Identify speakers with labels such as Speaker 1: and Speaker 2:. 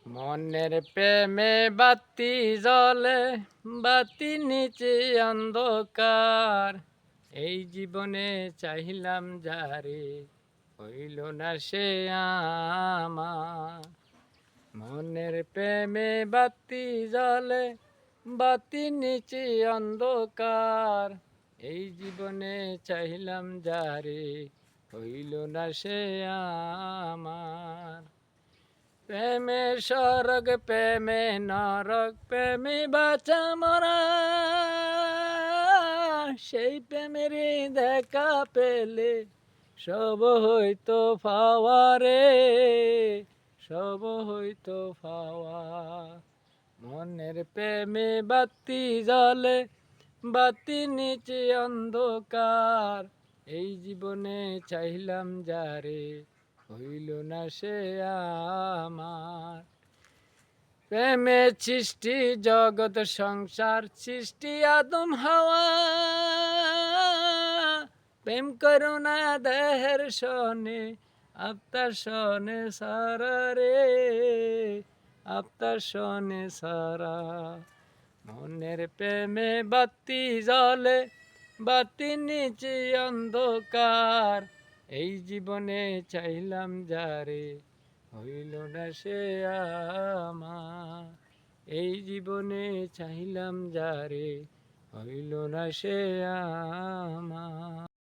Speaker 1: মনের প্রেমে বাতি জ্বলে, বাতি নিচে অন্ধকার। এই জীবনে চাহিলাম যারে, হইল না সে আমার। মনের প্রেমে বাতি জ্বলে, বাতি নিচে অন্ধকার। এই জীবনে চাহিলাম যারে, হইল না সে আমার। প্রেমে স্বর্গ প্রেমে নরক, প্রেমে বাঁচা মরা। সেই প্রেমের দেখা পেলে সব হইতো পাওয়ারে, সব হইতো পাওয়া। মনের প্রেমে বাতি জ্বলে, বাতি নিচে অন্ধকার। এই জীবনে চাইলাম যারে, হইল না সে আমার। প্রেমে সৃষ্টি জগৎ সংসার, সৃষ্টি আদম হাওয়া। প্রেম করুণা দেহের সনে, আত্মার সনে সারা রে, আত্মার সনে সারা। মনের প্রেমে বাতি জ্বলে, বাতি নিচে অন্ধকার। এই জীবনে চাইলাম যারে, হইল না সে আমার। এই জীবনে চাইলাম যারে, হইল না সে আমার।